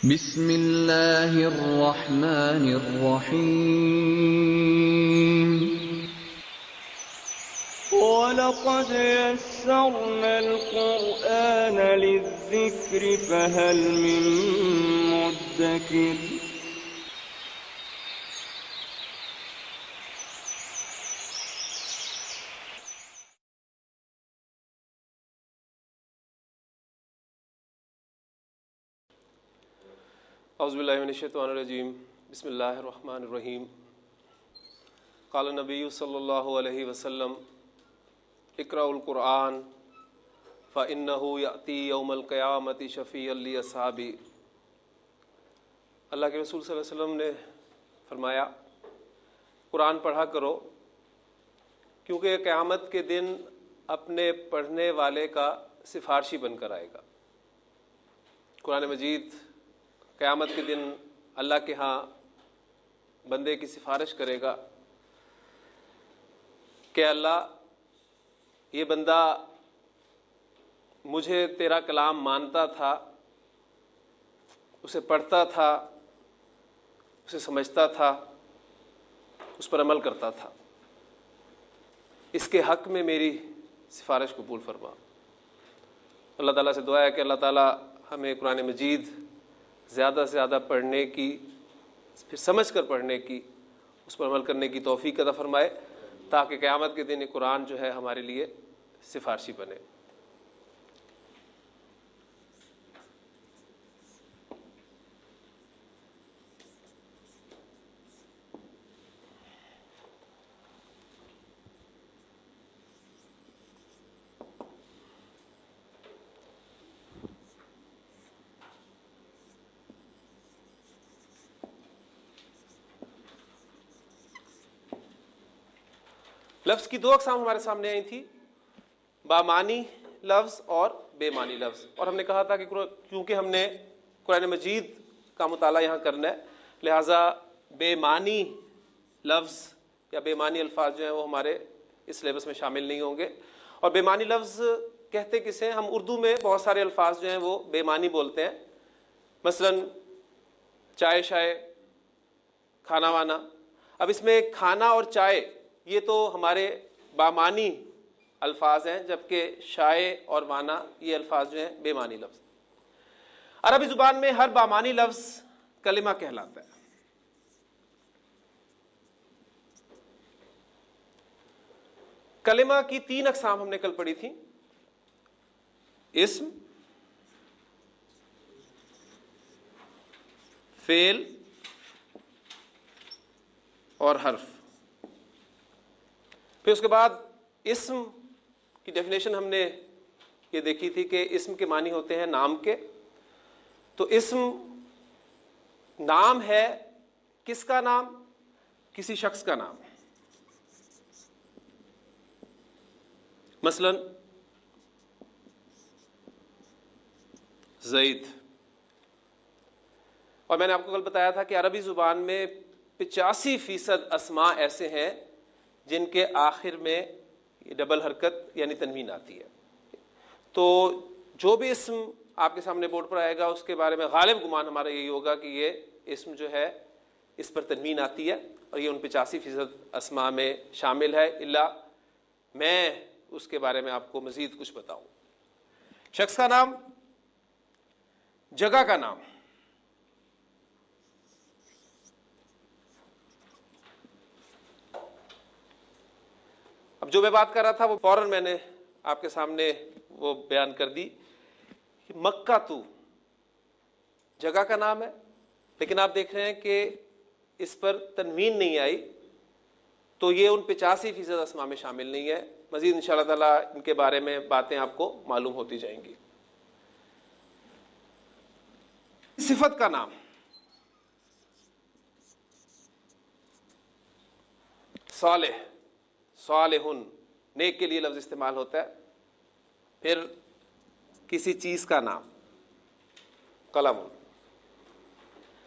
بسم اللہ الرحمن الرحیم وَلَقَدْ يَسَّرْنَا الْقُرْآنَ لِلذِّكْرِ فَهَلْ مِن مُّدَّكِرٍ اعوذ باللہ من الشیطان الرجیم بسم اللہ الرحمن الرحیم قال النبی صلی اللہ علیہ وسلم اقرأوا القرآن فإنه یأتی یوم القیامة شفیعا لأصحابی۔ اللہ کے رسول صلی اللہ علیہ وسلم نے فرمایا قرآن پڑھا کرو کیونکہ قیامت کے دن اپنے پڑھنے والے کا سفارشی بن کر آئے گا۔ قرآن مجید قیامت کے دن اللہ کے ہاں بندے کی سفارش کرے گا کہ اللہ یہ بندہ مجھے تیرا کلام مانتا تھا، اسے پڑھتا تھا، اسے سمجھتا تھا، اس پر عمل کرتا تھا، اس کے حق میں میری سفارش قبول فرما۔ اللہ تعالیٰ سے دعا ہے کہ اللہ تعالیٰ ہمیں قرآن مجید زیادہ سے زیادہ پڑھنے کی، پھر سمجھ کر پڑھنے کی، اس پر عمل کرنے کی توفیق عطا فرمائے تاکہ قیامت کے دن یہ قرآن جو ہے ہمارے لیے سفارشی بنے۔ لفظ کی دو اقسام ہمارے سامنے آئی تھی، بامانی لفظ اور بے معنی لفظ، اور ہم نے کہا تھا کہ کیونکہ ہم نے قرآن مجید کا مطالعہ یہاں کرنا ہے لہٰذا بے معنی لفظ یا بے معنی الفاظ جو ہیں وہ ہمارے اس سلیبس میں شامل نہیں ہوں گے۔ اور بے معنی لفظ کہتے کسے ہیں؟ ہم اردو میں بہت سارے الفاظ جو ہیں وہ بے معنی بولتے ہیں، مثلا چائے شائے، کھانا وانا۔ اب اس میں کھانا اور چائے یہ تو ہمارے بامانی الفاظ ہیں، جبکہ شائع اور وانا یہ الفاظ جو ہیں بے معنی لفظ۔ عربی زبان میں ہر بامانی لفظ کلمہ کہلاتا ہے۔ کلمہ کی تین اقسام ہم نے کل پڑھی تھی، اسم، فعل اور حرف۔ پھر اس کے بعد اسم کی ڈیفینیشن ہم نے یہ دیکھی تھی کہ اسم کے معنی ہوتے ہیں نام کے۔ تو اسم نام ہے، کس کا نام؟ کسی شخص کا نام۔ مثلا زید۔ اور میں نے آپ کو کل بتایا تھا کہ عربی زبان میں 85% اسماء ایسے ہیں جن کے آخر میں ڈبل حرکت یعنی تنوین آتی ہے۔ تو جو بھی اسم آپ کے سامنے بورڈ پر آئے گا اس کے بارے میں غالب گمان ہمارا یہی ہوگا کہ یہ اسم جو ہے اس پر تنوین آتی ہے، اور یہ ان 85% اسماء میں شامل ہے، الا میں اس کے بارے میں آپ کو مزید کچھ بتاؤں۔ شخص کا نام، جگہ کا نام۔ اب جو میں بات کر رہا تھا وہ فوراً میں نے آپ کے سامنے وہ بیان کر دی کہ مکہ تو جگہ کا نام ہے، لیکن آپ دیکھ رہے ہیں کہ اس پر تنوین نہیں آئی، تو یہ ان 85% اسماء میں شامل نہیں ہے۔ مزید انشاءاللہ تعالیٰ ان کے بارے میں باتیں آپ کو معلوم ہوتی جائیں گی۔ صفت کا نام، صالح، صالحن، نیک کے لیے لفظ استعمال ہوتا ہے۔ پھر کسی چیز کا نام، قلم۔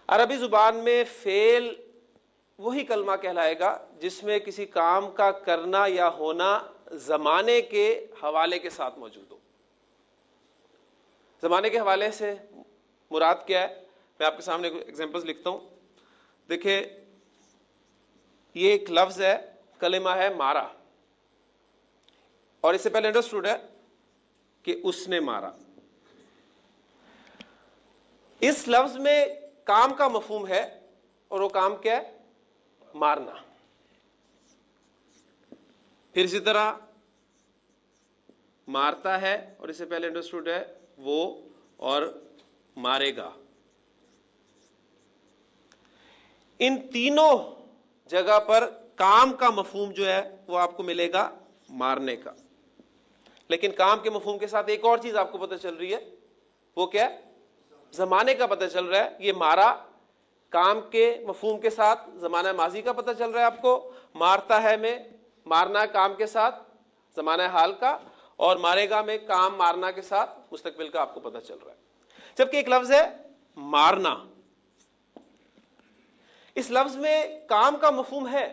عربی زبان میں فعل وہی کلمہ کہلائے گا جس میں کسی کام کا کرنا یا ہونا زمانے کے حوالے کے ساتھ موجود ہو۔ زمانے کے حوالے سے مراد کیا ہے؟ میں آپ کے سامنے ایگزامپلس لکھتا ہوں. دیکھیں یہ ایک لفظ ہے, کلمہ ہے مارا, اور اس سے پہلے انڈرسٹوڈ ہے کہ اس نے مارا. اس لفظ میں کام کا مفہوم ہے, اور وہ کام کیا ہے؟ مارنا. پھر اسی طرح مارتا ہے, اور اس سے پہلے انڈرسٹوڈ ہے وہ, اور مارے گا. ان تینوں جگہ پر کام کا مفہوم جو ہے وہ آپ کو ملے گا مارنے کا. لیکن کام کے مفہوم کے ساتھ ایک اور چیز آپ کو پتہ چل رہی ہے, وہ کیا ہے؟ زمانے کا پتہ چل رہا ہے. یہ مارا کام کے مفہوم کے ساتھ زمانہ ماضی کا پتہ چل رہا ہے آپ کو, مارتا ہے میں مارنا کام کے ساتھ زمانہ حال کا, اور مارے گا میں کام مارنا کے ساتھ مستقبل کا آپ کو پتہ چل رہا ہے. جبکہ ایک لفظ ہے مارنا, اس لفظ میں کام کا مفہوم ہے,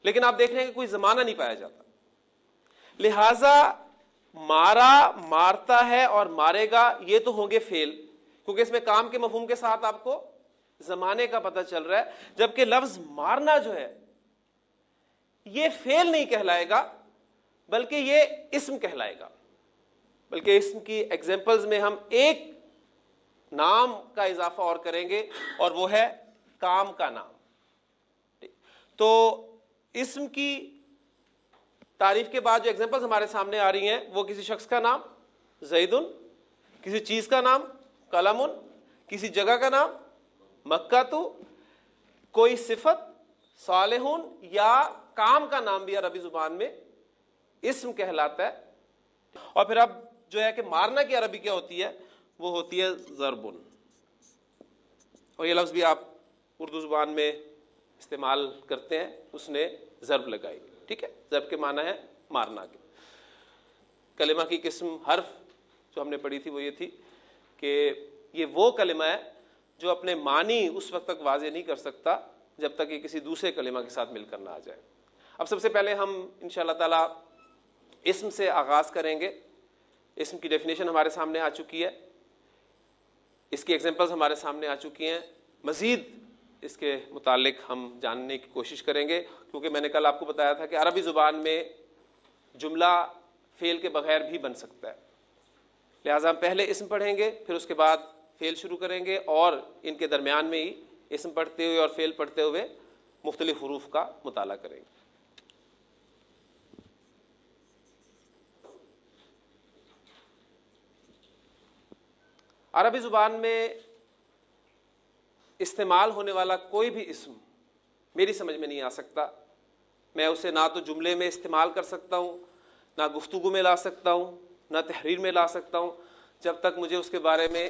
لیکن آپ دیکھ رہے ہیں کہ کوئی زمانہ نہیں پایا جاتا. لہذا مارا, مارتا ہے اور مارے گا, یہ تو ہوں گے فعل, کیونکہ اس میں کام کے مفہوم کے ساتھ آپ کو زمانے کا پتہ چل رہا ہے. جبکہ لفظ مارنا جو ہے یہ فعل نہیں کہلائے گا, بلکہ یہ اسم کہلائے گا. بلکہ اسم کی ایگزامپلز میں ہم ایک نام کا اضافہ اور کریں گے, اور وہ ہے کام کا نام. تو اسم کی تعریف کے بعد جو ایگزامپلز ہمارے سامنے آ رہی ہیں وہ کسی شخص کا نام زیدن, کسی چیز کا نام قلمن, کسی جگہ کا نام مکہ تو, کوئی صفت صالحون, یا کام کا نام بھی عربی زبان میں اسم کہلاتا ہے. اور پھر اب جو ہے کہ مارنا کی عربی کیا ہوتی ہے؟ وہ ہوتی ہے ضربن. اور یہ لفظ بھی آپ اردو زبان میں استعمال کرتے ہیں, اس نے ضرب لگائی. ٹھیک ہے, ضرب کے معنی ہے مارنا کے. کلمہ کی قسم حرف جو ہم نے پڑھی تھی وہ یہ تھی کہ یہ وہ کلمہ ہے جو اپنے معنی اس وقت تک واضح نہیں کر سکتا جب تک یہ کسی دوسرے کلمہ کے ساتھ مل کر نہ آ جائے. اب سب سے پہلے ہم انشاءاللہ تعالی اسم سے آغاز کریں گے. اسم کی ڈیفینیشن ہمارے سامنے آ چکی ہے, اس کی ایگزامپلز ہمارے سامنے آ چکی ہیں. مزید اس کے متعلق ہم جاننے کی کوشش کریں گے, کیونکہ میں نے کل آپ کو بتایا تھا کہ عربی زبان میں جملہ فعل کے بغیر بھی بن سکتا ہے. لہٰذا ہم پہلے اسم پڑھیں گے, پھر اس کے بعد فعل شروع کریں گے, اور ان کے درمیان میں ہی اسم پڑھتے ہوئے اور فعل پڑھتے ہوئے مختلف حروف کا مطالعہ کریں گے. عربی زبان میں استعمال ہونے والا کوئی بھی اسم میری سمجھ میں نہیں آ سکتا. میں اسے نہ تو جملے میں استعمال کر سکتا ہوں, نہ گفتگو میں لا سکتا ہوں, نہ تحریر میں لا سکتا ہوں, جب تک مجھے اس کے بارے میں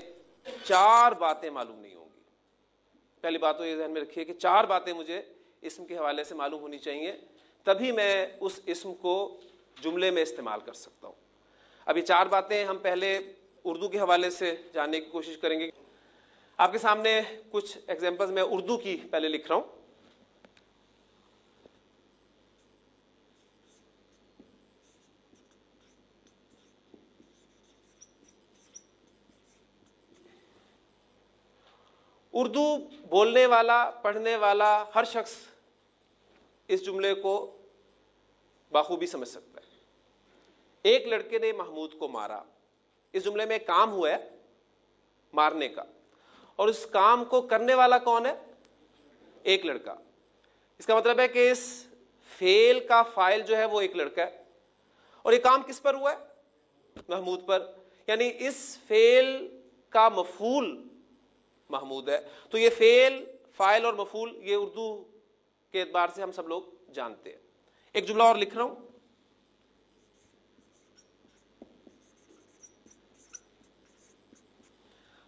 4 باتیں معلوم نہیں ہوں گی. پہلی بات تو یہ ذہن میں رکھیے کہ 4 باتیں مجھے اسم کے حوالے سے معلوم ہونی چاہیے, تبھی میں اس اسم کو جملے میں استعمال کر سکتا ہوں. اب یہ 4 باتیں ہم پہلے اردو کے حوالے سے جاننے کی کوشش کریں گے. آپ کے سامنے کچھ ایگزامپلز میں اردو کی پہلے لکھ رہا ہوں. اردو بولنے والا, پڑھنے والا ہر شخص اس جملے کو بخوبی سمجھ سکتا ہے. ایک لڑکے نے محمود کو مارا. اس جملے میں ایک کام ہوا ہے مارنے کا, اور اس کام کو کرنے والا کون ہے؟ ایک لڑکا. اس کا مطلب ہے کہ اس فعل کا فاعل جو ہے وہ ایک لڑکا ہے, اور یہ کام کس پر ہوا ہے؟ محمود پر. یعنی اس فعل کا مفعول محمود ہے. تو یہ فعل, فاعل اور مفعول یہ اردو کے اعتبار سے ہم سب لوگ جانتے ہیں. ایک جملہ اور لکھ رہا ہوں.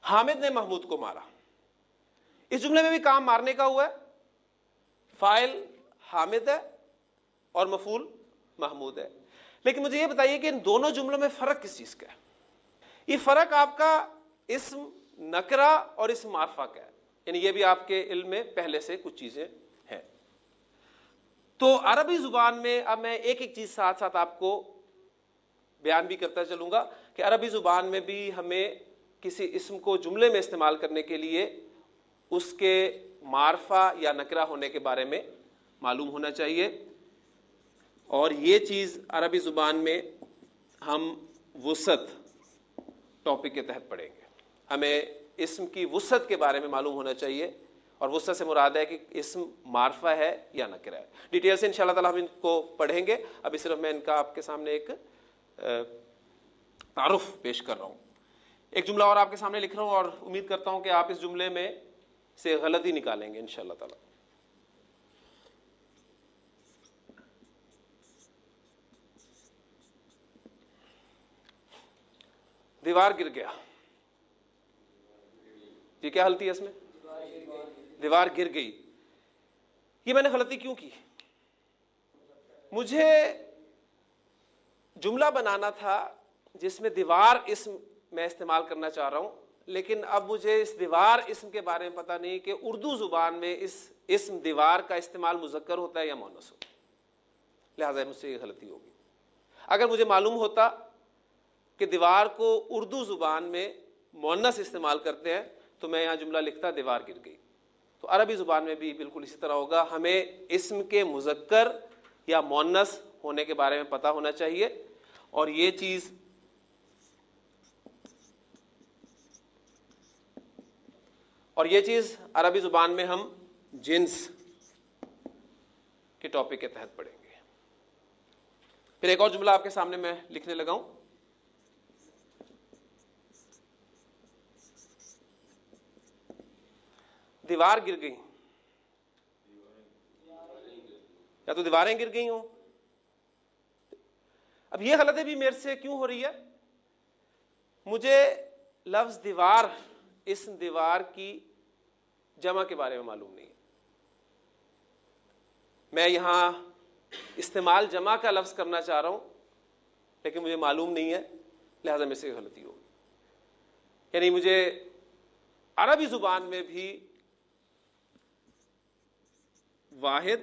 حامد نے محمود کو مارا. اس جملے میں بھی کام مارنے کا ہوا ہے, فاعل حامد ہے اور مفعول محمود ہے. لیکن مجھے یہ بتائیے کہ ان دونوں جملوں میں فرق کس چیز کا ہے؟ یہ فرق آپ کا اسم نکرہ اور اسم معرفہ کا ہے. یعنی یہ بھی آپ کے علم میں پہلے سے کچھ چیزیں ہیں. تو عربی زبان میں اب میں ایک ایک چیز ساتھ ساتھ آپ کو بیان بھی کرتا چلوں گا کہ عربی زبان میں بھی ہمیں کسی اسم کو جملے میں استعمال کرنے کے لیے اس کے معرفہ یا نکرہ ہونے کے بارے میں معلوم ہونا چاہیے. اور یہ چیز عربی زبان میں ہم وسعت ٹاپک کے تحت پڑھیں گے. ہمیں اسم کی وسعت کے بارے میں معلوم ہونا چاہیے, اور وسعت سے مراد ہے کہ اسم معرفہ ہے یا نکرہ ہے. ڈیٹیل سے انشاءاللہ تعالی ہم ان کو پڑھیں گے. ابھی صرف میں ان کا آپ کے سامنے ایک تعارف پیش کر رہا ہوں. ایک جملہ اور آپ کے سامنے لکھ رہا ہوں, اور امید کرتا ہوں کہ آپ اس جملے میں سے غلطی نکالیں گے انشاءاللہ تعالی. دیوار گر گیا. یہ کیا غلطی ہے اس میں؟ دیوار گر گئی. یہ میں نے غلطی کیوں کی؟ مجھے جملہ بنانا تھا جس میں دیوار اسم میں استعمال کرنا چاہ رہا ہوں, لیکن اب مجھے اس دیوار اسم کے بارے میں پتہ نہیں کہ اردو زبان میں اس اسم دیوار کا استعمال مذکر ہوتا ہے یا مؤنث ہوتا ہے. لہٰذا مجھ سے یہ غلطی ہوگی. اگر مجھے معلوم ہوتا کہ دیوار کو اردو زبان میں مؤنث استعمال کرتے ہیں تو میں یہاں جملہ لکھتا دیوار گر گئی. تو عربی زبان میں بھی بالکل اسی طرح ہوگا. ہمیں اسم کے مذکر یا مؤنث ہونے کے بارے میں پتہ ہونا چاہیے, اور یہ چیز عربی زبان میں ہم جنس کے ٹاپک کے تحت پڑھیں گے. پھر ایک اور جملہ آپ کے سامنے میں لکھنے لگا ہوں. دیوار گر گئی, یا تو دیواریں گر گئی ہوں. اب یہ غلطی بھی میرے سے کیوں ہو رہی ہے؟ مجھے لفظ دیوار, اسم دیوار کی جمع کے بارے میں معلوم نہیں ہے. میں یہاں استعمال جمع کا لفظ کرنا چاہ رہا ہوں, لیکن مجھے معلوم نہیں ہے, لہذا میرے سے غلطی ہوگی. یعنی مجھے عربی زبان میں بھی واحد,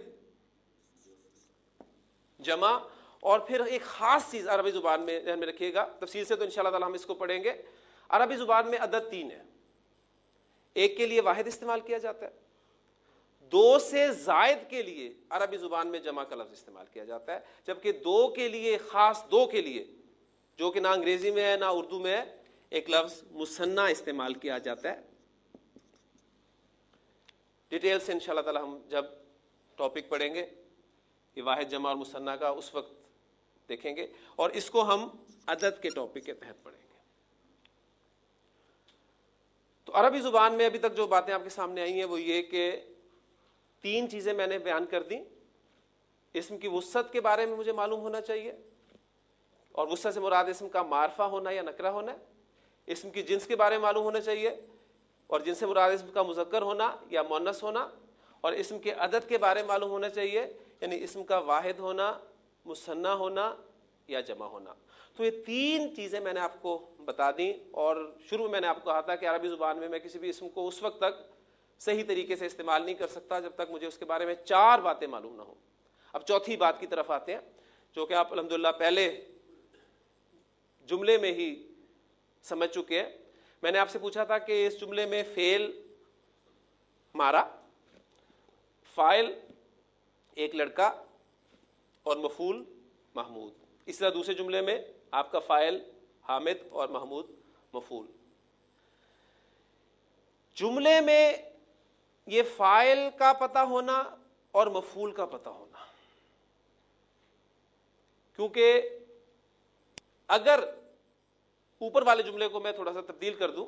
جمع, اور پھر ایک خاص چیز عربی زبان میں ذہن میں رکھیے گا. تفصیل سے تو انشاءاللہ تعالی ہم اس کو پڑھیں گے. عربی زبان میں عدد 3 ہے. ایک کے لیے واحد استعمال کیا جاتا ہے, 2 سے زائد کے لیے عربی زبان میں جمع کا لفظ استعمال کیا جاتا ہے, جبکہ 2 کے لیے, خاص 2 کے لیے, جو کہ نہ انگریزی میں ہے نہ اردو میں ہے, ایک لفظ مثنیٰ استعمال کیا جاتا ہے. ڈیٹیل سے انشاءاللہ تعالی ہم جب ٹاپک پڑھیں گے یہ واحد, جمع اور مثنیٰ کا, اس وقت دیکھیں گے, اور اس کو ہم عدد کے ٹاپک کے تحت پڑھیں گے. تو عربی زبان میں ابھی تک جو باتیں آپ کے سامنے آئی ہیں وہ یہ کہ 3 چیزیں میں نے بیان کر دیں. اسم کی وسعت کے بارے میں مجھے معلوم ہونا چاہیے, اور وسعت سے مراد اسم کا معرفہ ہونا یا نکرہ ہونا ہے. اسم کی جنس کے بارے میں معلوم ہونا چاہیے, اور جنس سے مراد اسم کا مذکر ہونا یا مؤنث ہونا. اور اسم کے عدد کے بارے میں معلوم ہونا چاہیے, یعنی اسم کا واحد ہونا, مثنیٰ ہونا یا جمع ہونا. تو یہ 3 چیزیں میں نے آپ کو بتا دیں, اور شروع میں نے آپ کو کہا تھا کہ عربی زبان میں کسی بھی اسم کو اس وقت تک صحیح طریقے سے استعمال نہیں کر سکتا جب تک مجھے اس کے بارے میں 4 باتیں معلوم نہ ہوں. اب چوتھی بات کی طرف آتے ہیں, جو کہ آپ الحمدللہ پہلے جملے میں ہی سمجھ چکے ہیں. میں نے آپ سے پوچھا تھا کہ اس جملے میں فعل مارا, فاعل ایک لڑکا, اور مفعول محمود. اس طرح دوسرے جملے میں آپ کا فاعل حامد اور محمود مفعول. جملے میں یہ فاعل کا پتہ ہونا اور مفعول کا پتہ ہونا, کیونکہ اگر اوپر والے جملے کو میں تھوڑا سا تبدیل کر دوں,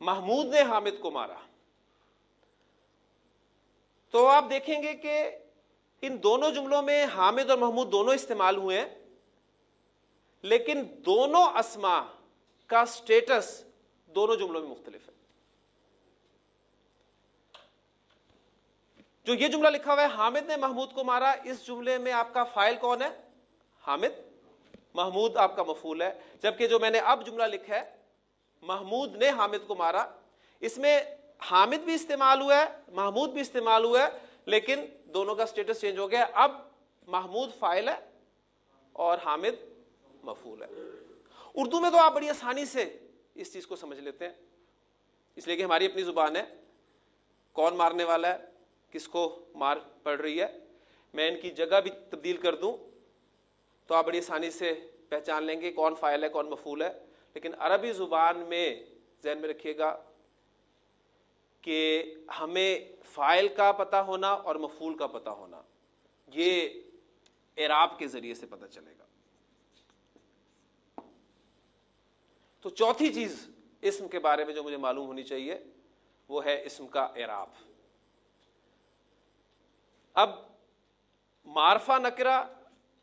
محمود نے حامد کو مارا, تو آپ دیکھیں گے کہ ان دونوں جملوں میں حامد اور محمود دونوں استعمال ہوئے ہیں, لیکن دونوں اسما کا سٹیٹس دونوں جملوں میں مختلف ہے. جو یہ جملہ لکھا ہوا ہے حامد نے محمود کو مارا, اس جملے میں آپ کا فاعل کون ہے؟ حامد. محمود آپ کا مفعول ہے. جبکہ جو میں نے اب جملہ لکھا ہے محمود نے حامد کو مارا, اس میں حامد بھی استعمال ہوا ہے, محمود بھی استعمال ہوا ہے, لیکن دونوں کا سٹیٹس چینج ہو گیا. اب محمود فاعل ہے اور حامد مفعول ہے. اردو میں تو آپ بڑی آسانی سے اس چیز کو سمجھ لیتے ہیں, اس لیے کہ ہماری اپنی زبان ہے. کون مارنے والا ہے, کس کو مار پڑ رہی ہے, میں ان کی جگہ بھی تبدیل کر دوں تو آپ بڑی آسانی سے پہچان لیں گے کون فاعل ہے کون مفعول ہے. لیکن عربی زبان میں ذہن میں رکھیے گا کہ ہمیں فاعل کا پتہ ہونا اور مفعول کا پتہ ہونا یہ اعراب کے ذریعے سے پتہ چلے گا. تو چوتھی چیز اسم کے بارے میں جو مجھے معلوم ہونی چاہیے وہ ہے اسم کا اعراب. اب معرفہ نکرہ,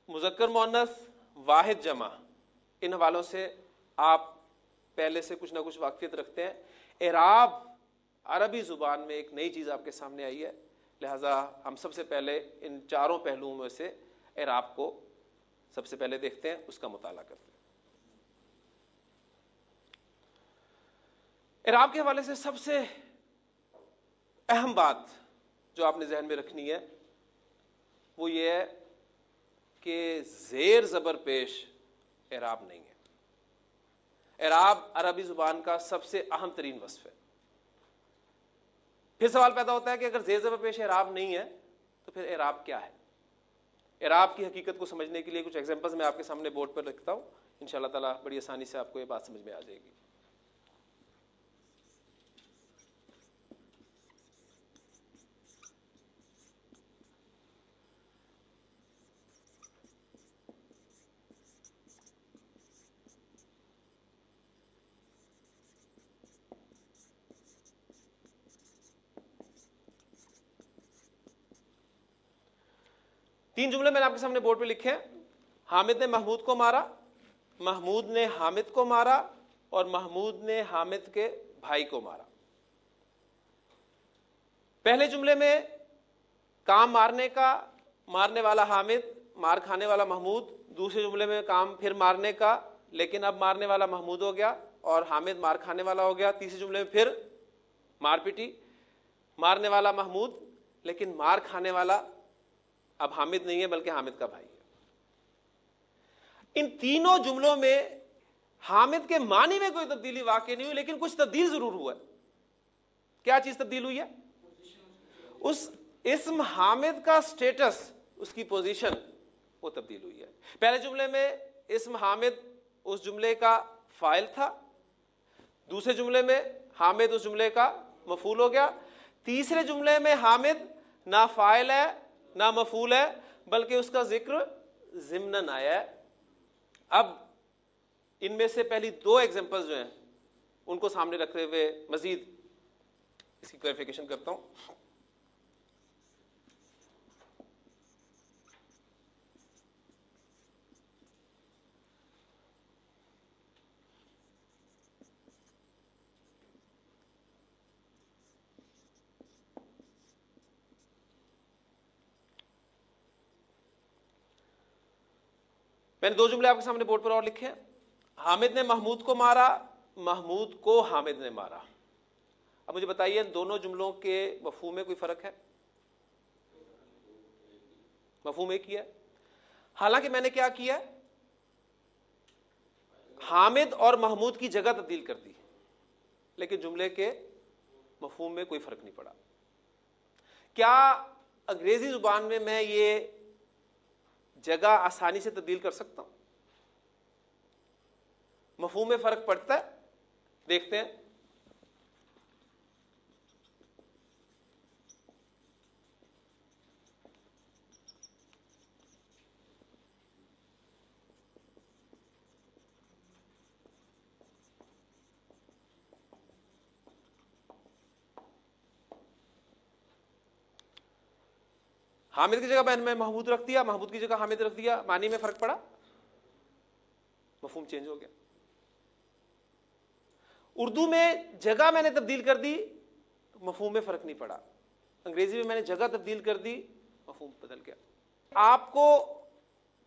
مذکر مؤنث, واحد جمع, ان حوالوں سے آپ پہلے سے کچھ نہ کچھ واقفیت رکھتے ہیں. اعراب عربی زبان میں ایک نئی چیز آپ کے سامنے آئی ہے, لہذا ہم سب سے پہلے ان چاروں پہلوؤں میں سے اعراب کو سب سے پہلے دیکھتے ہیں, اس کا مطالعہ کرتے ہیں. اعراب کے حوالے سے سب سے اہم بات جو آپ نے ذہن میں رکھنی ہے وہ یہ ہے کہ زیر زبر پیش اعراب نہیں ہے. اعراب عربی زبان کا سب سے اہم ترین وصف ہے. پھر سوال پیدا ہوتا ہے کہ اگر زیر زبر پیش اعراب نہیں ہے تو پھر اعراب کیا ہے؟ اعراب کی حقیقت کو سمجھنے کے لیے کچھ ایگزامپلز میں آپ کے سامنے بورڈ پر رکھتا ہوں, انشاءاللہ تعالیٰ بڑی آسانی سے آپ کو یہ بات سمجھ میں آ جائے گی. تین جملے میں نے آپ کے سامنے بورڈ پہ لکھے ہیں. حامد نے محمود کو مارا, محمود نے حامد کو مارا, اور محمود نے حامد کے بھائی کو مارا. پہلے جملے میں کام مارنے کا, مارنے والا حامد, مار کھانے والا محمود. دوسرے جملے میں کام پھر مارنے کا, لیکن اب مارنے والا محمود ہو گیا اور حامد مار کھانے والا ہو گیا. تیسرے جملے میں پھر مار پیٹی, مارنے والا محمود لیکن مار کھانے والا اب حامد نہیں ہے بلکہ حامد کا بھائی ہے. ان تینوں جملوں میں حامد کے معنی میں کوئی تبدیلی واقع نہیں ہوئی, لیکن کچھ تبدیل ضرور ہوا ہے. کیا چیز تبدیل ہوئی ہے؟ اس اسم حامد کا سٹیٹس, اس کی پوزیشن وہ تبدیل ہوئی ہے. پہلے جملے میں اسم حامد اس جملے کا فاعل تھا, دوسرے جملے میں حامد اس جملے کا مفعول ہو گیا, تیسرے جملے میں حامد نہ فاعل ہے نہ مفعول ہے بلکہ اس کا ذکر ضمناً آیا ہے. اب ان میں سے پہلی دو ایگزامپلز جو ہیں ان کو سامنے رکھتے ہوئے مزید اس کی کلیریفیکیشن کرتا ہوں. میں نے دو جملے آپ کے سامنے بورڈ پر اور لکھے ہیں. حامد نے محمود کو مارا, محمود کو حامد نے مارا. اب مجھے بتائیے ان دونوں جملوں کے مفہوم میں کوئی فرق ہے؟ مفہوم ایک ہی ہے. حالانکہ میں نے کیا کیا ہے, حامد اور محمود کی جگہ تبدیل کر دی, لیکن جملے کے مفہوم میں کوئی فرق نہیں پڑا. کیا انگریزی زبان میں یہ جگہ آسانی سے تبدیل کر سکتا ہوں؟ مفہوم میں فرق پڑتا ہے, دیکھتے ہیں. حامد کی جگہ میں محمود رکھ دیا, محمود کی جگہ حامد رکھ دیا, معنی میں فرق پڑا, مفہوم چینج ہو گیا. اردو میں جگہ میں نے تبدیل کر دی, مفہوم میں فرق نہیں پڑا. انگریزی میں نے جگہ تبدیل کر دی, مفہوم بدل گیا. آپ کو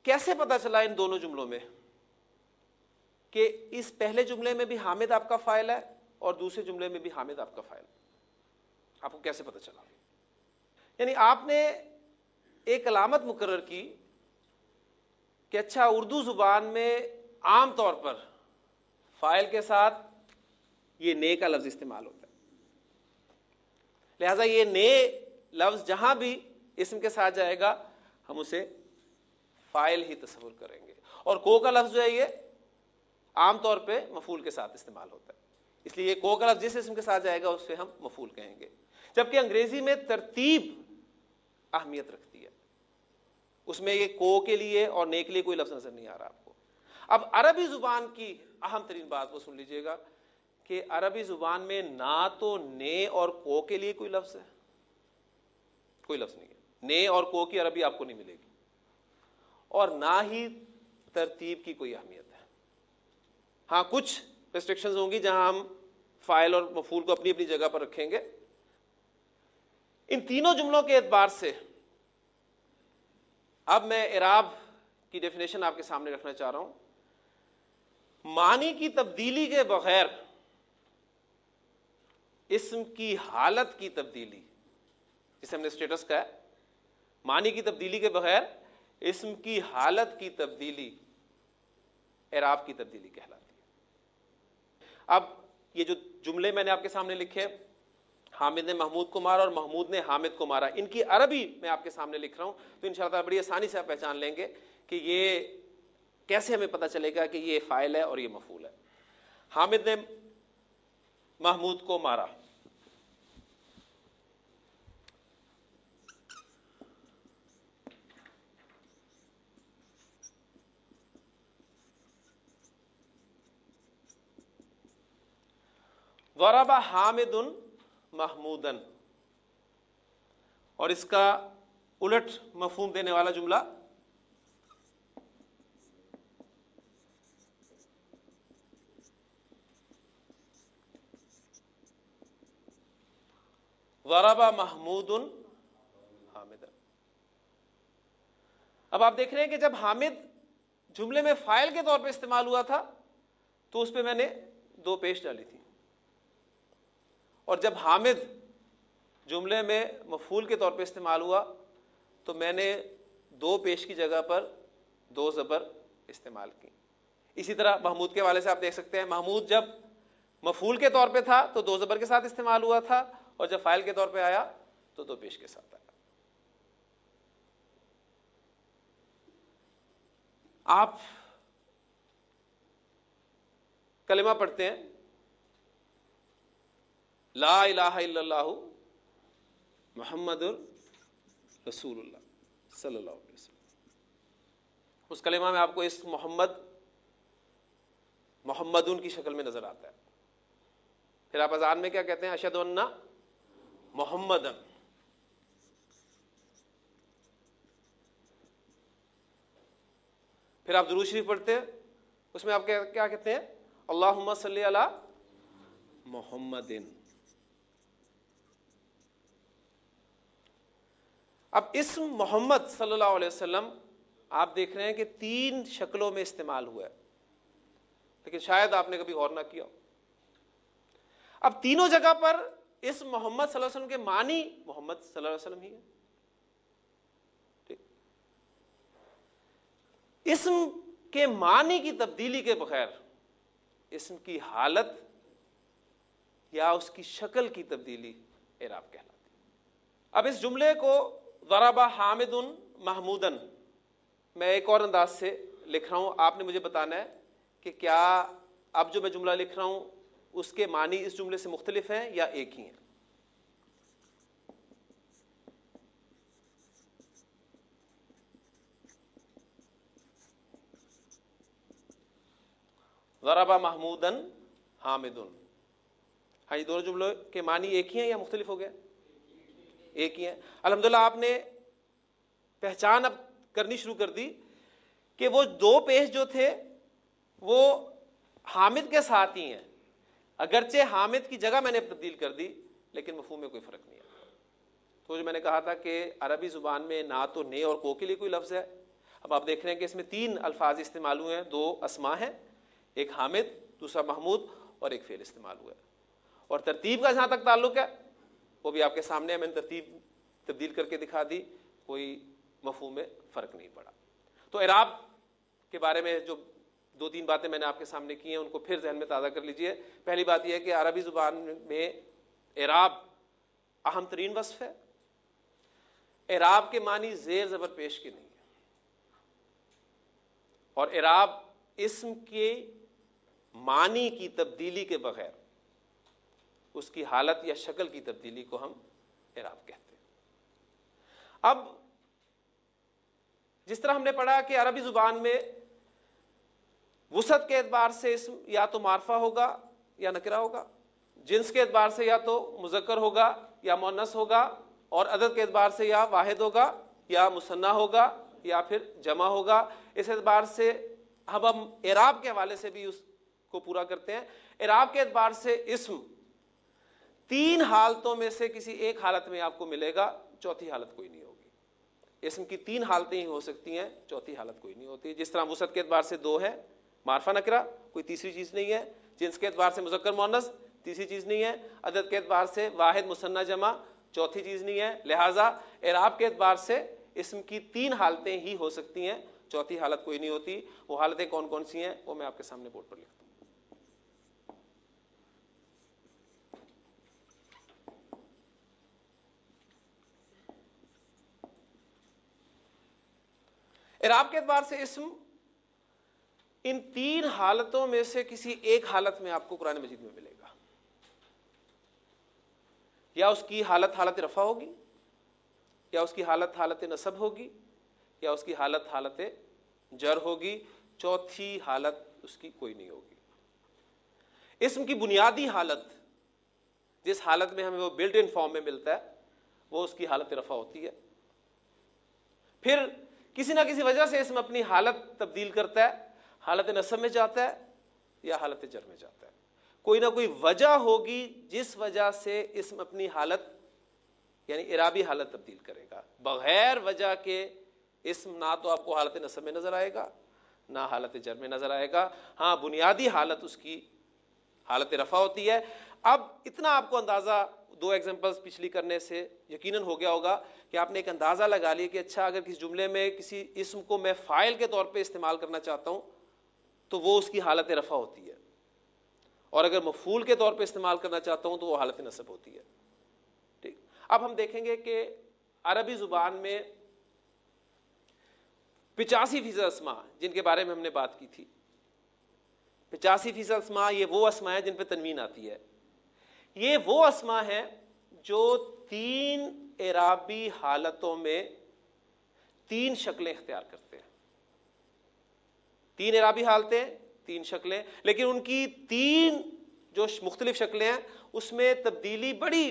کیسے پتا چلا ان دونوں جملوں میں کہ اس پہلے جملے میں بھی حامد آپ کا فاعل ہے اور دوسرے جملے میں بھی حامد آپ کا فاعل؟ آپ کو کیسے پتہ چلا؟ یعنی آپ نے ایک علامت مقرر کی کہ اچھا اردو زبان میں عام طور پر فاعل کے ساتھ یہ نے کا لفظ استعمال ہوتا ہے، لہذا یہ نے لفظ جہاں بھی اسم کے ساتھ جائے گا ہم اسے فاعل ہی تصور کریں گے، اور کو کا لفظ جو ہے یہ عام طور پہ مفعول کے ساتھ استعمال ہوتا ہے، اس لیے کو کا لفظ جس اسم کے ساتھ جائے گا اس سے ہم مفعول کہیں گے، جبکہ انگریزی میں ترتیب اہمیت رکھتی ہے، اس میں یہ کو کے لیے اور نے کے لیے کوئی لفظ نظر نہیں آ رہا آپ کو۔ اب عربی زبان کی اہم ترین بات کو سن لیجئے گا کہ عربی زبان میں نہ تو نے اور کو کے لیے کوئی لفظ ہے، کوئی لفظ نہیں ہے، نے اور کو کی عربی آپ کو نہیں ملے گی، اور نہ ہی ترتیب کی کوئی اہمیت ہے۔ ہاں کچھ ریسٹرکشنز ہوں گی جہاں ہم فاعل اور مفعول کو اپنی اپنی جگہ پر رکھیں گے۔ ان تینوں جملوں کے اعتبار سے اب میں اعراب کی ڈیفینیشن آپ کے سامنے رکھنا چاہ رہا ہوں۔ معنی کی تبدیلی کے بغیر اسم کی حالت کی تبدیلی، جسے ہم نے اسٹیٹس کہا ہے، معنی کی تبدیلی کے بغیر اسم کی حالت کی تبدیلی اعراب کی تبدیلی کہلاتی ہے۔ اب یہ جو جملے میں نے آپ کے سامنے لکھے، حامد نے محمود کو مارا اور محمود نے حامد کو مارا، ان کی عربی میں آپ کے سامنے لکھ رہا ہوں، تو انشاءاللہ بڑی آسانی سے آپ پہچان لیں گے کہ یہ کیسے ہمیں پتہ چلے گا کہ یہ فاعل ہے اور یہ مفعول ہے۔ حامد نے محمود کو مارا، ضرب حامد محمودن، اور اس کا الٹ مفہوم دینے والا جملہ ضرب محمود حامدا۔ اب آپ دیکھ رہے ہیں کہ جب حامد جملے میں فاعل کے طور پہ استعمال ہوا تھا تو اس پہ میں نے دو پیش ڈالی تھی، اور جب حامد جملے میں مفعول کے طور پہ استعمال ہوا تو میں نے دو پیش کی جگہ پر دو زبر استعمال کی۔ اسی طرح محمود کے حوالے سے آپ دیکھ سکتے ہیں، محمود جب مفعول کے طور پہ تھا تو دو زبر کے ساتھ استعمال ہوا تھا، اور جب فاعل کے طور پہ آیا تو دو پیش کے ساتھ آیا۔ آپ کلمہ پڑھتے ہیں لا الہ الا اللہ محمد رسول اللہ صلی اللہ علیہ وسلم، اس کلمہ میں آپ کو اس محمدن کی شکل میں نظر آتا ہے۔ پھر آپ اذان میں کیا کہتے ہیں؟ اشہد ان محمدن۔ پھر آپ درود شریف پڑھتے ہیں، اس میں آپ کیا کہتے ہیں؟ اللہم صلی علی محمدن۔ اب اسم محمد صلی اللہ علیہ وسلم آپ دیکھ رہے ہیں کہ تین شکلوں میں استعمال ہوا ہے، لیکن شاید آپ نے کبھی غور نہ کیا۔ اب تینوں جگہ پر اسم محمد صلی اللہ علیہ وسلم کے معنی محمد صلی اللہ علیہ وسلم ہی ہے۔ ٹھیک، اسم کے معنی کی تبدیلی کے بغیر اسم کی حالت یا اس کی شکل کی تبدیلی اعراب کہلاتی ہے۔ اب اس جملے کو ضرب حامد محمودن میں ایک اور انداز سے لکھ رہا ہوں، آپ نے مجھے بتانا ہے کہ کیا اب جو میں جملہ لکھ رہا ہوں اس کے معنی اس جملے سے مختلف ہیں یا ایک ہی ہیں۔ ضرب محمودن حامدن، ہاں یہ دونوں جملوں کے معنی ایک ہی ہیں یا مختلف ہو گئے؟ ایک ہی ہیں۔ الحمدللہ آپ نے پہچان اب کرنی شروع کر دی کہ وہ دو پیش جو تھے وہ حامد کے ساتھ ہی ہیں، اگرچہ حامد کی جگہ میں نے تبدیل کر دی لیکن مفہوم میں کوئی فرق نہیں ہے۔ تو جو میں نے کہا تھا کہ عربی زبان میں نہ تو نے اور کو کے لیے کوئی لفظ ہے، اب آپ دیکھ رہے ہیں کہ اس میں تین الفاظ استعمال ہوئے ہیں، دو اسما ہیں، ایک حامد دوسرا محمود اور ایک فعل استعمال ہوا ہے، اور ترتیب کا جہاں تک تعلق ہے وہ بھی آپ کے سامنے ہے، میں نے ترتیب تبدیل کر کے دکھا دی، کوئی مفہوم میں فرق نہیں پڑا۔ تو اعراب کے بارے میں جو 2-3 باتیں میں نے آپ کے سامنے کی ہیں ان کو پھر ذہن میں تازہ کر لیجئے۔ پہلی بات یہ ہے کہ عربی زبان میں اعراب اہم ترین وصف ہے۔ اعراب کے معنی زیر زبر پیش کے نہیں ہے، اور اعراب اسم کے معنی کی تبدیلی کے بغیر اس کی حالت یا شکل کی تبدیلی کو ہم اعراب کہتے ہیں۔ اب جس طرح ہم نے پڑھا کہ عربی زبان میں وسعت کے اعتبار سے اسم یا تو معرفہ ہوگا یا نکرہ ہوگا، جنس کے اعتبار سے یا تو مذکر ہوگا یا مؤنث ہوگا، اور عدد کے اعتبار سے یا واحد ہوگا یا مثنیٰ ہوگا یا پھر جمع ہوگا۔ اس اعتبار سے ہم اعراب کے حوالے سے بھی اس کو پورا کرتے ہیں۔ اعراب کے اعتبار سے اسم 3 حالتوں میں سے کسی ایک حالت میں آپ کو ملے گا، چوتھی حالت کوئی نہیں ہوگی۔ اسم کی 3 حالتیں ہی ہو سکتی ہیں، چوتھی حالت کوئی نہیں ہوتی۔ جس طرح وسعت کے اعتبار سے 2 ہے، معرفہ نکرہ، کوئی تیسری چیز نہیں ہے۔ جنس کے اعتبار سے مذکر مؤنث، تیسری چیز نہیں ہے۔ عدد کے اعتبار سے واحد مثنیٰ جمع، چوتھی چیز نہیں ہے۔ لہٰذا اعراب کے اعتبار سے اسم کی 3 حالتیں ہی ہو سکتی ہیں، چوتھی حالت کوئی نہیں ہوتی۔ وہ حالتیں کون کون سی ہیں وہ میں آپ کے سامنے بورڈ پر لکھتا ہوں۔ اعراب کے اعتبار سے اسم ان 3 حالتوں میں سے کسی ایک حالت میں آپ کو قرآن مجید میں ملے گا۔ یا اس کی حالت رفع ہوگی، یا اس کی حالت نصب ہوگی، یا اس کی حالت جر ہوگی، چوتھی حالت اس کی کوئی نہیں ہوگی۔ اسم کی بنیادی حالت جس حالت میں ہمیں وہ بلٹ ان فارم میں ملتا ہے وہ اس کی حالت رفع ہوتی ہے۔ پھر کسی نہ کسی وجہ سے اسم اپنی حالت تبدیل کرتا ہے، حالت نصب میں جاتا ہے یا حالت جر میں جاتا ہے۔ کوئی نہ کوئی وجہ ہوگی جس وجہ سے اسم اپنی حالت یعنی اعرابی حالت تبدیل کرے گا۔ بغیر وجہ کے اسم نہ تو آپ کو حالت نصب میں نظر آئے گا نہ حالت جر میں نظر آئے گا۔ ہاں، بنیادی حالت اس کی حالت رفع ہوتی ہے۔ اب اتنا آپ کو اندازہ 2 ایگزامپلس پچھلی کرنے سے یقیناً ہو گیا ہوگا کہ آپ نے ایک اندازہ لگا لیا کہ اچھا اگر کسی جملے میں کسی اسم کو میں فاعل کے طور پہ استعمال کرنا چاہتا ہوں تو وہ اس کی حالت رفع ہوتی ہے، اور اگر مفعول کے طور پہ استعمال کرنا چاہتا ہوں تو وہ حالت نصب ہوتی ہے۔ ٹھیک، اب ہم دیکھیں گے کہ عربی زبان میں 85% اسماء جن کے بارے میں ہم نے بات کی تھی، 85% اسماء یہ وہ اسماء ہیں جن پہ تنوین آتی ہے۔ یہ وہ اسماء ہیں جو 3 اعرابی حالتوں میں 3 شکلیں اختیار کرتے ہیں۔ 3 اعرابی حالتیں، 3 شکلیں، لیکن ان کی 3 جو مختلف شکلیں ہیں اس میں تبدیلی بڑی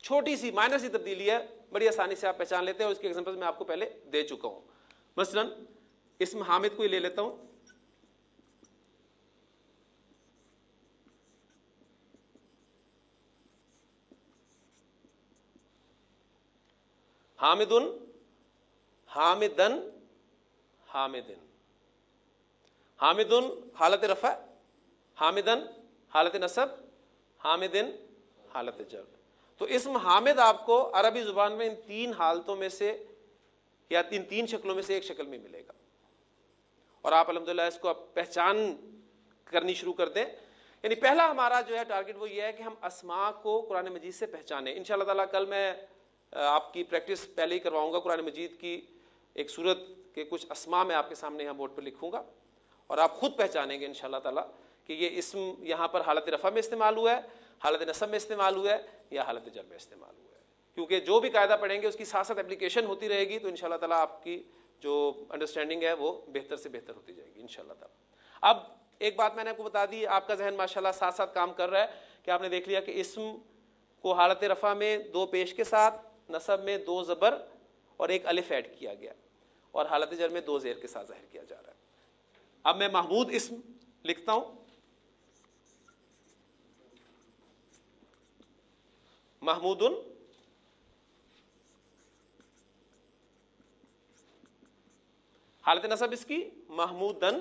چھوٹی سی مائنر سی تبدیلی ہے، بڑی آسانی سے آپ پہچان لیتے ہیں، اور اس کے ایگزامپل میں آپ کو پہلے دے چکا ہوں۔ مثلا اسم حامد کو ہی لے لیتا ہوں۔ حامدن، حامدن، حامدن۔ حامدن حالت رفع، حامدن حالت نصب، حامدن حالت جر۔ تو اسم حامد آپ کو عربی زبان میں ان 3 حالتوں میں سے یا ان 3 شکلوں میں سے ایک شکل میں ملے گا، اور آپ الحمدللہ اس کو پہچان کرنی شروع کر دیں۔ یعنی پہلا ہمارا جو ہے ٹارگٹ وہ یہ ہے کہ ہم اسماء کو قرآن مجید سے پہچانیں۔ انشاءاللہ تعالیٰ کل میں آپ کی پریکٹس پہلے ہی کرواؤں گا، قرآن مجید کی ایک سورت کے کچھ اسماء میں آپ کے سامنے یہاں بورڈ پر لکھوں گا، اور آپ خود پہچانیں گے انشاءاللہ تعالیٰ کہ یہ اسم یہاں پر حالت رفع میں استعمال ہوا ہے، حالت نصب میں استعمال ہوا ہے یا حالت جر میں استعمال ہوا ہے۔ کیونکہ جو بھی قاعدہ پڑھیں گے اس کی ساتھ ساتھ اپلیکیشن ہوتی رہے گی، تو انشاءاللہ تعالیٰ آپ کی جو انڈرسٹینڈنگ ہے وہ بہتر سے بہتر ہوتی جائے گی انشاءاللہ تعالیٰ۔ اب ایک بات میں نے آپ کو بتا دی، آپ کا ذہن ماشاءاللہ ساتھ ساتھ کام کر رہا ہے کہ آپ نے دیکھ لیا کہ اسم کو حالت رفع میں 2 پیش کے ساتھ، نصب میں 2 زبر اور 1 الف ایڈ کیا گیا، اور حالت جر میں 2 زیر کے ساتھ ظاہر کیا جا رہا ہے۔ اب میں محمود اسم لکھتا ہوں، محمودن، حالت نصب اس کی محمودن،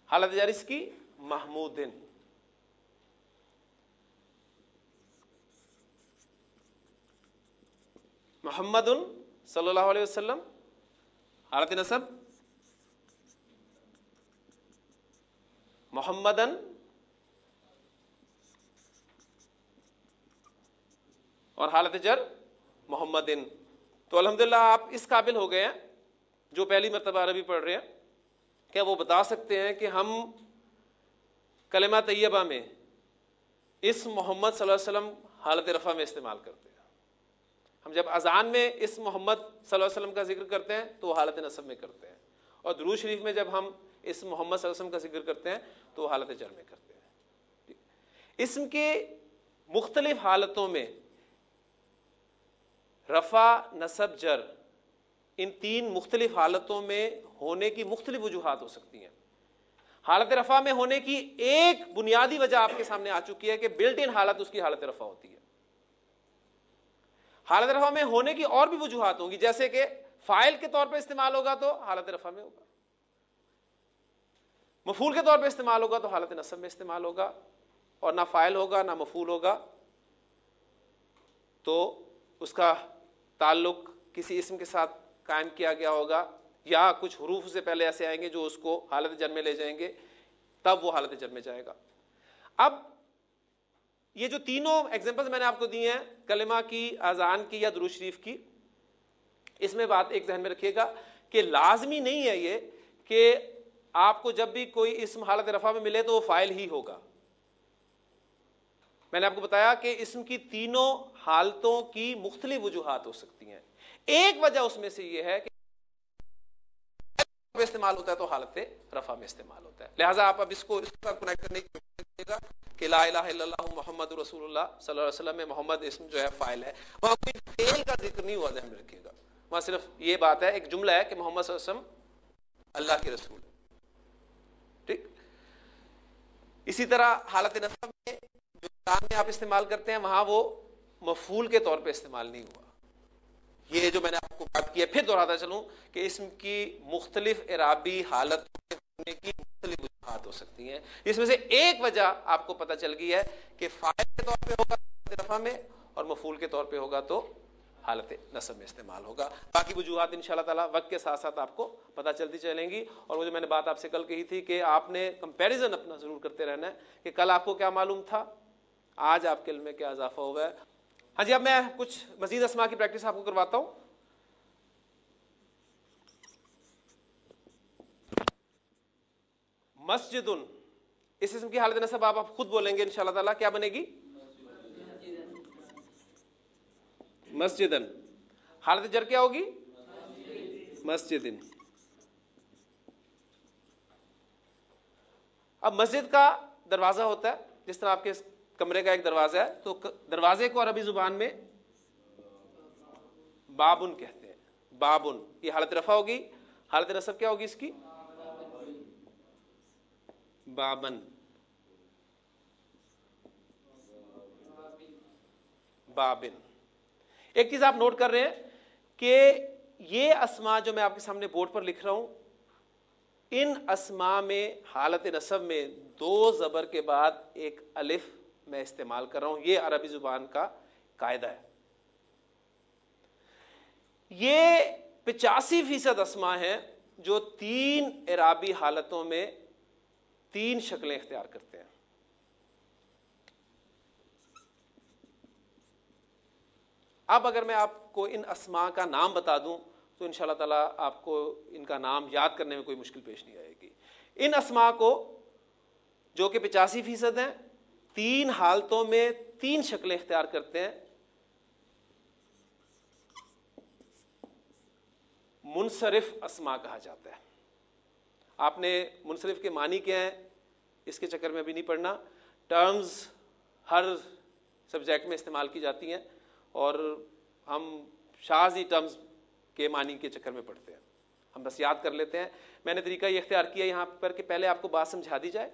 حالت جر اس کی محمودن۔ محمد صلی اللہ علیہ وسلم، حالت نصب محمدن، اور حالت جر محمدن. تو الحمدللہ آپ اس قابل ہو گئے ہیں جو پہلی مرتبہ عربی پڑھ رہے ہیں کہ وہ بتا سکتے ہیں کہ ہم کلمہ طیبہ میں اس محمد صلی اللہ علیہ وسلم حالت رفع میں استعمال کرتے ہیں. ہم جب اذان میں اس محمد صلی اللہ علیہ وسلم کا ذکر کرتے ہیں تو وہ حالت نصب میں کرتے ہیں، اور درود شریف میں جب ہم اس محمد صلی اللہ علیہ وسلم کا ذکر کرتے ہیں تو وہ حالت جر میں کرتے ہیں. اسم کے مختلف حالتوں میں رفع، نصب، جر، ان تین مختلف حالتوں میں ہونے کی مختلف وجوہات ہو سکتی ہیں. حالت رفع میں ہونے کی ایک بنیادی وجہ آپ کے سامنے آ چکی ہے کہ بلٹ ان حالت اس کی حالت رفع ہوتی ہے. حالت رفع میں ہونے کی اور بھی وجوہات ہوں گی، جیسے کہ فاعل کے طور پہ استعمال ہوگا تو حالت رفع میں ہوگا، مفعول کے طور پہ استعمال ہوگا تو حالت نصب میں استعمال ہوگا، اور نہ فاعل ہوگا نہ مفعول ہوگا تو اس کا تعلق کسی اسم کے ساتھ قائم کیا گیا ہوگا، یا کچھ حروف سے پہلے ایسے آئیں گے جو اس کو حالت جر میں لے جائیں گے، تب وہ حالت جر میں جائے گا. اب یہ جو تینوں ایگزامپلز میں نے آپ کو دی ہیں، کلمہ کی، اذان کی یا درود شریف کی، اس میں بات ایک ذہن میں رکھیے گا کہ لازمی نہیں ہے یہ کہ آپ کو جب بھی کوئی اسم حالت رفع میں ملے تو وہ فاعل ہی ہوگا. میں نے آپ کو بتایا کہ اسم کی تینوں حالتوں کی مختلف وجوہات ہو سکتی ہیں. ایک وجہ اس میں سے یہ ہے کہ استعمال ہوتا ہے تو حالت رفع میں استعمال ہوتا ہے. لہٰذا آپ اب اس کو کنیکٹ کرنے کی کوشش کیجیے گا کہ لا الہ الا اللہ محمد رسول اللہ صلی اللہ علیہ وسلم میں محمد اسم جو ہے فاعل ہے، وہاں کوئی فعل کا ذکر نہیں ہوا، ذہن میں رکھیے گا. وہاں صرف یہ بات ہے، ایک جملہ ہے کہ محمد صلی اللہ علیہ وسلم اللہ کے رسول. ٹھیک. اسی طرح حالت نصب میں جو کام میں آپ استعمال کرتے ہیں وہاں وہ مفعول کے طور پہ استعمال نہیں ہوا. یہ جو میں نے آپ کو بات کی ہے، پھر دہراتا چلوں کہ اسم کی مختلف اعرابی حالت ہونے کی مختلف وجوہات ہو سکتی ہیں. اس میں سے ایک وجہ آپ کو پتہ چل گئی ہے کہ فاعل کے طور پہ ہوگا حالت رفع میں، اور مفعول کے طور پہ ہوگا تو حالت نصب میں استعمال ہوگا. باقی وجوہات انشاءاللہ تعالیٰ وقت کے ساتھ ساتھ آپ کو پتہ چلتی چلیں گی. اور وہ جو میں نے بات آپ سے کل کہی تھی کہ آپ نے کمپیریزن اپنا ضرور کرتے رہنا ہے کہ کل آپ کو کیا معلوم تھا، آج آپ کے علم میں کیا اضافہ ہوا ہے. ہاں جی، اب میں کچھ مزید اسماء کی پریکٹس آپ کو کرواتا ہوں. مسجد، اس اسم کی حالت نصب آپ خود بولیں گے انشاءاللہ تعالیٰ، کیا بنے گی؟ مسجدن. حالت جر کیا ہوگی؟ مسجدن. اب مسجد کا دروازہ ہوتا ہے، جس طرح آپ کے کمرے کا ایک دروازہ ہے، تو دروازے کو عربی زبان میں بابن کہتے ہیں. بابن، یہ حالت رفع ہوگی. حالت نصب کیا ہوگی اس کی؟ بابن. بابن. ایک چیز آپ نوٹ کر رہے ہیں کہ یہ اسماء جو میں آپ کے سامنے بورڈ پر لکھ رہا ہوں، ان اسماء میں حالت نصب میں دو زبر کے بعد ایک الف میں استعمال کر رہا ہوں. یہ عربی زبان کا قاعدہ ہے. یہ 85% اسماء ہیں جو تین اعرابی حالتوں میں تین شکلیں اختیار کرتے ہیں. اب اگر میں آپ کو ان اسماء کا نام بتا دوں تو انشاءاللہ تعالیٰ آپ کو ان کا نام یاد کرنے میں کوئی مشکل پیش نہیں آئے گی. ان اسماء کو جو کہ 85% ہیں، تین حالتوں میں تین شکلیں اختیار کرتے ہیں. منصرف اسماء کہا جاتا ہے. آپ نے منصرف کے معنی کیا ہیں اس کے چکر میں ابھی نہیں پڑھنا. ٹرمز ہر سبجیکٹ میں استعمال کی جاتی ہیں اور ہم شاذ ہی ٹرمز کے معنی کے چکر میں پڑھتے ہیں، ہم بس یاد کر لیتے ہیں. میں نے طریقہ یہ اختیار کیا یہاں پر کہ پہلے آپ کو بات سمجھا دی جائے،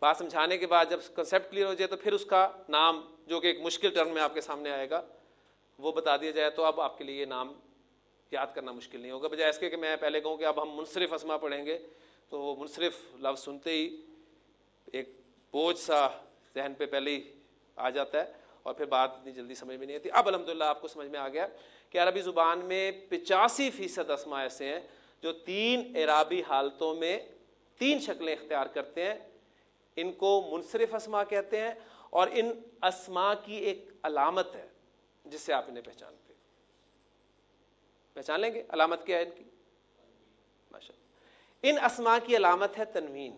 بات سمجھانے کے بعد جب کنسیپٹ کلیئر ہو جائے تو پھر اس کا نام جو کہ ایک مشکل ٹرم میں آپ کے سامنے آئے گا وہ بتا دیا جائے. تو اب آپ کے لیے یہ نام یاد کرنا مشکل نہیں ہوگا، بجائے اس کے کہ میں پہلے کہوں کہ اب ہم منصرف اسماء پڑھیں گے تو وہ منصرف لفظ سنتے ہی ایک بوجھ سا ذہن پہ پہلے ہی آ جاتا ہے اور پھر بات اتنی جلدی سمجھ میں نہیں آتی. اب الحمدللہ آپ کو سمجھ میں آ گیا کہ عربی زبان میں 85% اسماء ایسے ہیں جو 3 اعرابی حالتوں میں 3 شکلیں اختیار کرتے ہیں. ان کو منصرف اسماء کہتے ہیں اور ان اسماء کی ایک علامت ہے جس سے آپ انہیں پہچانتے ہیں. پہچان لیں گے علامت کیا ہے ان کی؟ ماشاءاللہ. ان اسماء کی علامت ہے تنوین،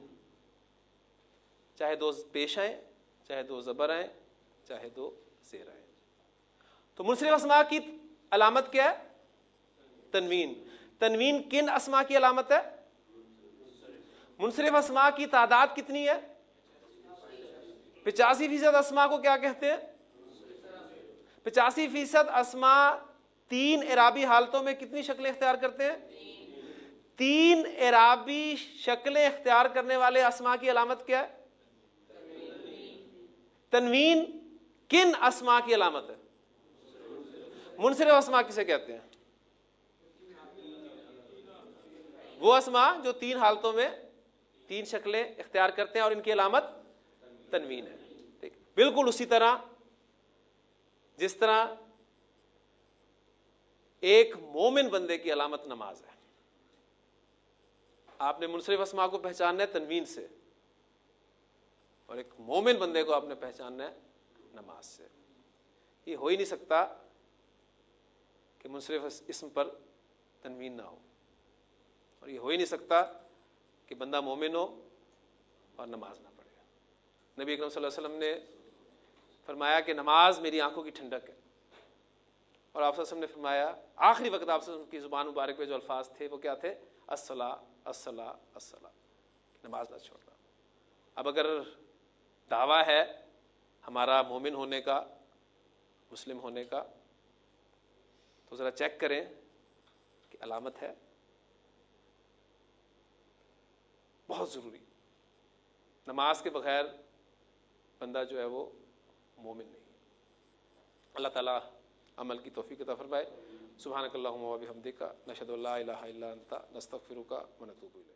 چاہے 2 پیش آئیں، چاہے 2 زبر آئیں، چاہے 2 زیر آئیں. تو منصرف اسماء کی علامت کیا ہے؟ تنوین. تنوین کن اسماء کی علامت ہے؟ منصرف اسماء کی تعداد کتنی ہے؟ 85% اسماء کو کیا کہتے ہیں؟ 85% اسماء 3 اعرابی حالتوں میں کتنی شکلیں اختیار کرتے ہیں؟ 3 اعرابی شکلیں اختیار کرنے والے اسماء کی علامت کیا ہے؟ تنوین کن اسماء کی علامت ہے؟ منصرف اسماء کسے کہتے ہیں؟ وہ اسماء جو 3 حالتوں میں 3 شکلیں اختیار کرتے ہیں اور ان کی علامت تنوین ہے. ٹھیک. بالکل اسی طرح جس طرح ایک مومن بندے کی علامت نماز ہے. آپ نے منصرف اسماء کو پہچاننا ہے تنوین سے، اور ایک مومن بندے کو آپ نے پہچاننا ہے نماز سے. یہ ہو ہی نہیں سکتا کہ منصرف اسم پر تنوین نہ ہو، اور یہ ہو ہی نہیں سکتا کہ بندہ مومن ہو اور نماز نہ پڑھے. نبی اکرم صلی اللہ علیہ وسلم نے فرمایا کہ نماز میری آنکھوں کی ٹھنڈک ہے، اور آپ صلی اللہ علیہ وسلم نے فرمایا آخری وقت آپ صلی اللہ علیہ وسلم کی زبان مبارک پہ جو الفاظ تھے وہ کیا تھے؟ الصلاۃ الصلاۃ الصلاۃ، نماز نہ چھوڑنا. اب اگر دعویٰ ہے ہمارا مومن ہونے کا، مسلم ہونے کا، تو ذرا چیک کریں کہ علامت ہے. بہت ضروری. نماز کے بغیر بندہ جو ہے وہ مومن نہیں. اللہ تعالیٰ عمل کی توفیق عطا فرمائے. سبحانک اللہم و بحمدک، نشہد ان لا الہ الا انت، نستغفرک و نتوب الیک.